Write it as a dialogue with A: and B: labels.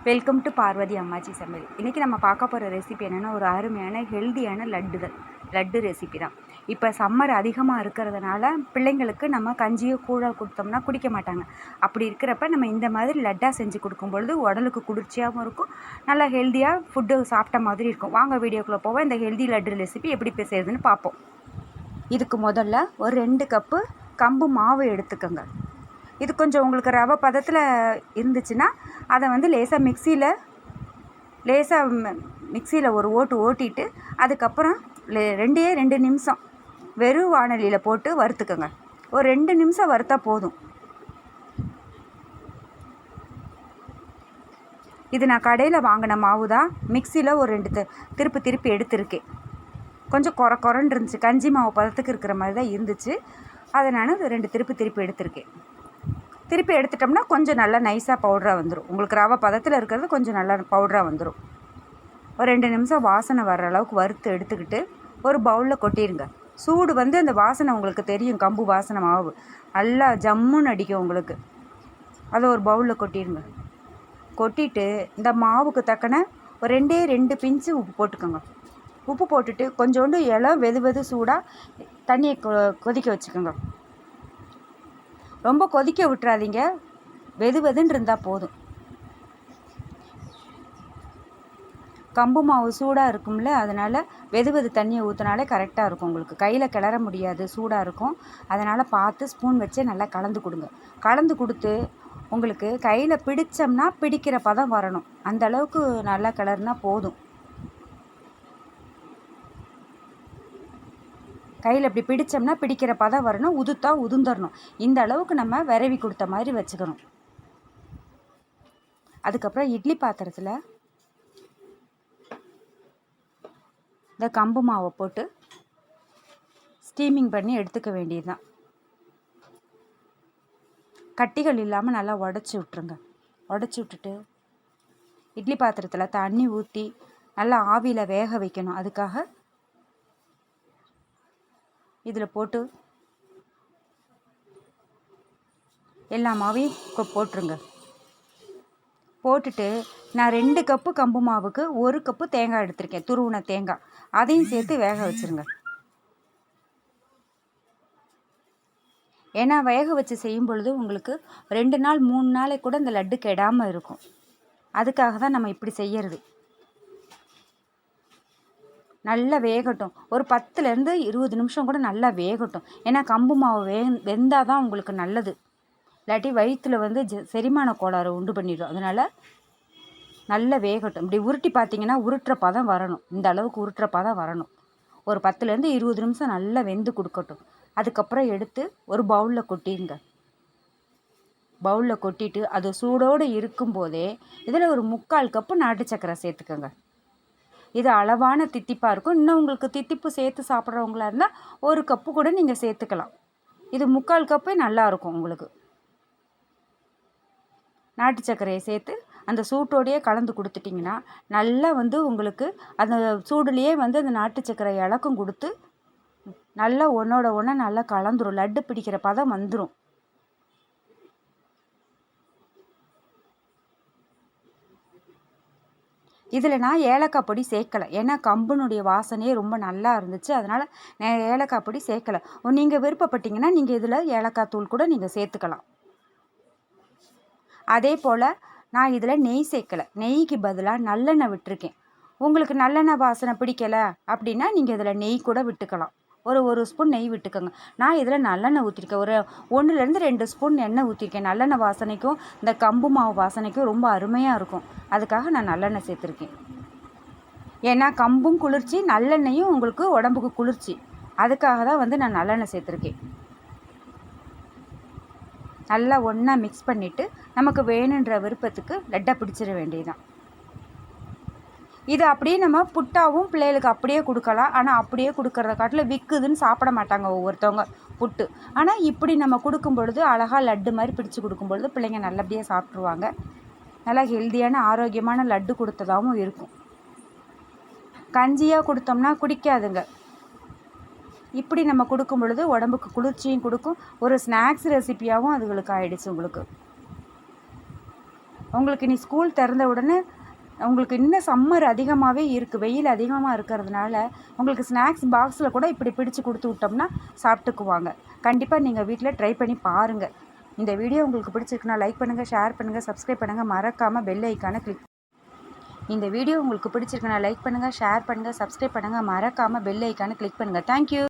A: Welcome to Parvati அம்மாச்சி சமையல். இன்றைக்கி நம்ம பார்க்க போகிற ரெசிபி என்னென்னா, ஒரு அருமையான ஹெல்த்தியான லட்டு ரெசிபி தான். இப்போ சம்மர் அதிகமாக இருக்கிறதுனால பிள்ளைங்களுக்கு நம்ம கஞ்சியோ கூழோ கொடுத்தோம்னா குடிக்க மாட்டாங்க. அப்படி இருக்கிறப்ப நம்ம இந்த மாதிரி லட்டாக செஞ்சு கொடுக்கும்பொழுது உடலுக்கு குளிர்ச்சியாகவும் இருக்கும், நல்லா ஹெல்த்தியாக ஃபுட்டு சாப்பிட்ட மாதிரி இருக்கும். வாங்க வீடியோக்குள்ளே போவோம். இந்த ஹெல்தி லட்டு ரெசிபி எப்படி செய்யுதுன்னு பார்ப்போம். இதுக்கு முதல்ல ஒரு 2 கப்பு கம்பு மாவு எடுத்துக்கோங்க. இது கொஞ்சம் உங்களுக்கு ரவை பதத்தில் இருந்துச்சுன்னா அதை வந்து லேசாக மிக்சியில் ஒரு ஓட்டிட்டு அதுக்கப்புறம் 2 நிமிஷம் வெறும் வாணலியில் போட்டு வறுத்துக்கோங்க. ஒரு 2 நிமிஷம் வறுத்தா போதும். இது நான் கடையில் வாங்கின மாவு தான். மிக்சியில் ஒரு 2 திருப்பி எடுத்திருக்கேன். கொஞ்சம் குறன்னு இருந்துச்சு, கஞ்சி மாவு பதத்துக்கு இருக்கிற மாதிரி தான் இருந்துச்சு. அதை நான் 2 திருப்பி எடுத்திருக்கேன். திருப்பி எடுத்துட்டோம்னா கொஞ்சம் நல்லா நைஸாக பவுடராக வந்துடும். உங்களுக்கு ரவை பதத்தில் இருக்கிறது கொஞ்சம் நல்லா பவுடராக வந்துடும். ஒரு 2 நிமிஷம் வாசனை வர்ற அளவுக்கு வறுத்து எடுத்துக்கிட்டு ஒரு பவுலில் கொட்டிடுங்க. சூடு வந்து அந்த வாசனை உங்களுக்கு தெரியும், கம்பு வாசனை மாவு நல்லா ஜம்முன்னு அடிக்கும் உங்களுக்கு. அதை ஒரு பவுலில் கொட்டிடுங்க. கொட்டிட்டு இந்த மாவுக்கு தக்கன ஒரு 2 பிஞ்சு உப்பு போட்டுக்கோங்க. உப்பு போட்டுட்டு கொஞ்சோண்டு இலம் வெது சூடாக தண்ணியை கொதிக்க வச்சுக்கோங்க. ரொம்ப கொதிக்க விட்டுறாதீங்க, வெதுன்னு இருந்தால் போதும். கம்பு மாவு சூடாக இருக்கும்ல, அதனால் வெது தண்ணியை ஊற்றினாலே கரெக்டாக இருக்கும். உங்களுக்கு கையில் கிளற முடியாது, சூடாக இருக்கும். அதனால் பார்த்து ஸ்பூன் வச்சு நல்லா கலந்து கொடுங்க. கலந்து கொடுத்து உங்களுக்கு கையில் பிடிச்சோம்னா பிடிக்கிற பதம் வரணும். அந்த அளவுக்கு நல்லா கிளறுனா போதும். கையில் இப்படி பிடிச்சோம்னா பிடிக்கிற பதம் வரணும், உதுந்துடணும். இந்த அளவுக்கு நம்ம விரவி கொடுத்த மாதிரி வச்சுக்கணும். அதுக்கப்புறம் இட்லி பாத்திரத்தில் இந்த கம்பு மாவை போட்டு ஸ்டீமிங் பண்ணி எடுத்துக்க வேண்டியது தான். கட்டிகள் இல்லாமல் நல்லா உடச்சி விட்ருங்க. உடச்சி விட்டுட்டு இட்லி பாத்திரத்தில் தண்ணி ஊற்றி நல்லா ஆவியில் வேக வைக்கணும். அதுக்காக இதில் போட்டு எல்லா மாவையும் போட்டுருங்க. போட்டுட்டு நான் 2 கப்பு கம்பு மாவுக்கு 1 கப்பு தேங்காய் எடுத்திருக்கேன், துருவின தேங்காய். அதையும் சேர்த்து வேக வச்சுருங்க. ஏன்னா வேக வச்சு செய்யும் பொழுது உங்களுக்கு 2 நாள் 3 நாளைக்கு கூட இந்த லட்டு கெடாமல் இருக்கும். அதுக்காக தான் நம்ம இப்படி செய்யறது. நல்லா வேகட்டும். ஒரு 10லேருந்து 20 நிமிஷம் கூட நல்லா வேகட்டும். ஏன்னா கம்பு மாவு வெந்தால் தான் உங்களுக்கு நல்லது. இல்லாட்டி வயிற்றில் வந்து செரிமான கோளாறு உண்டு பண்ணிடும். அதனால் நல்லா வேகட்டும். இப்படி உருட்டி பார்த்தீங்கன்னா உருட்டுற பதம் வரணும். இந்த அளவுக்கு உருட்டுற பதம் வரணும். ஒரு 10லேருந்து 20 நிமிஷம் நல்லா வெந்து கொடுக்கட்டும். அதுக்கப்புறம் எடுத்து ஒரு பவுலில் கொட்டிடுங்க. பவுலில் கொட்டிட்டு அது சூடோடு இருக்கும்போதே இதில் ஒரு 3/4 கப்பு நாட்டு சக்கரை சேர்த்துக்கோங்க. இது அளவான தித்திப்பாக இருக்கும். இன்னும் உங்களுக்கு தித்திப்பு சேர்த்து சாப்பிட்றவங்களா இருந்தால் 1 கப்பு கூட நீங்கள் சேர்த்துக்கலாம். இது 3/4 கப்பே நல்லாயிருக்கும் உங்களுக்கு. நாட்டு சர்க்கரையை சேர்த்து அந்த சூட்டோடையே கலந்து கொடுத்துட்டிங்கன்னா நல்லா வந்து உங்களுக்கு அந்த சூடுலேயே வந்து அந்த நாட்டு சர்க்கரை இலக்கம் கொடுத்து நல்லா ஒன்றோட ஒன்று நல்லா கலந்துரும். லட்டு பிடிக்கிற பதம் வந்துடும். இதில் நான் ஏலக்காய் பொடி சேர்க்கலை. ஏன்னா கம்புனுடைய வாசனையே ரொம்ப நல்லா இருந்துச்சு. அதனால் நான் ஏலக்காய் பொடி சேர்க்கலை. நீங்கள் விருப்பப்பட்டீங்கன்னா நீங்கள் இதில் ஏலக்காய் தூள் கூட நீங்கள் சேர்த்துக்கலாம். அதே போல் நான் இதில் நெய் சேர்க்கலை. நெய்க்கு பதிலாக நல்லெண்ணெய் விட்டுருக்கேன். உங்களுக்கு நல்லெண்ணெய் வாசனை பிடிக்கலை அப்படின்னா நீங்கள் இதில் நெய் கூட விட்டுக்கலாம். ஒரு ஸ்பூன் நெய் விட்டுக்கோங்க. நான் இதில் நல்லெண்ணெய் ஊற்றிருக்கேன். ஒரு 1லேருந்து 2 ஸ்பூன் எண்ணெய் ஊற்றிருக்கேன். நல்லெண்ணெய் வாசனைக்கும் இந்த கம்பு மாவு வாசனைக்கும் ரொம்ப அருமையாக இருக்கும். அதுக்காக நான் நல்லெண்ணெய் சேர்த்துருக்கேன். ஏன்னா கம்பும் குளிர்ச்சி, நல்லெண்ணெயும் உங்களுக்கு உடம்புக்கு குளிர்ச்சி. அதுக்காக தான் வந்து நான் நல்லெண்ணெய் சேர்த்துருக்கேன். நல்லா ஒன்றா மிக்ஸ் பண்ணிவிட்டு நமக்கு வேணுன்ற விருப்பத்துக்கு லட்டை பிடிச்சிட வேண்டியதுதான். இது அப்படியே நம்ம புட்டாவும் பிள்ளைகளுக்கு அப்படியே கொடுக்கலாம். ஆனால் அப்படியே கொடுக்கறத காட்டில் விற்குதுன்னு சாப்பிட மாட்டாங்க ஒவ்வொருத்தவங்க புட்டு. ஆனால் இப்படி நம்ம கொடுக்கும் பொழுது அழகாக லட்டு மாதிரி பிடிச்சி கொடுக்கும் பொழுது பிள்ளைங்க நல்லபடியாக சாப்பிட்ருவாங்க. நல்லா ஹெல்த்தியான ஆரோக்கியமான லட்டு கொடுத்ததாகவும் இருக்கும். கஞ்சியாக கொடுத்தோம்னா குடிக்காதுங்க. இப்படி நம்ம கொடுக்கும் பொழுது உடம்புக்கு குளிர்ச்சியும் கொடுக்கும். ஒரு ஸ்நாக்ஸ் ரெசிப்பியாகவும் அதுகளுக்கு ஆகிடுச்சு உங்களுக்கு. உங்களுக்கு இனி ஸ்கூல் திறந்த உடனே உங்களுக்கு இன்னும் சம்மர் அதிகமாகவே இருக்குது, வெயில் அதிகமாக இருக்கிறதுனால உங்களுக்கு ஸ்நாக்ஸ் பாக்ஸில் கூட இப்படி பிடிச்சு கொடுத்து விட்டோம்னா சாப்பிட்டுக்குவாங்க. கண்டிப்பாக நீங்கள் வீட்டில் ட்ரை பண்ணி பாருங்கள். இந்த வீடியோ உங்களுக்கு பிடிச்சிருக்குன்னா லைக் பண்ணுங்கள், ஷேர் பண்ணுங்கள், சப்ஸ்கிரைப் பண்ணுங்கள், மறக்காமல் பெல் ஐக்கானை கிளிக். இந்த வீடியோ உங்களுக்கு பிடிச்சிருக்குன்னா லைக் பண்ணுங்கள், ஷேர் பண்ணுங்கள், சப்ஸ்கிரைப் பண்ணுங்கள், மறக்காமல் பெல் ஐக்கானை கிளிக் பண்ணுங்கள். தேங்க்யூ.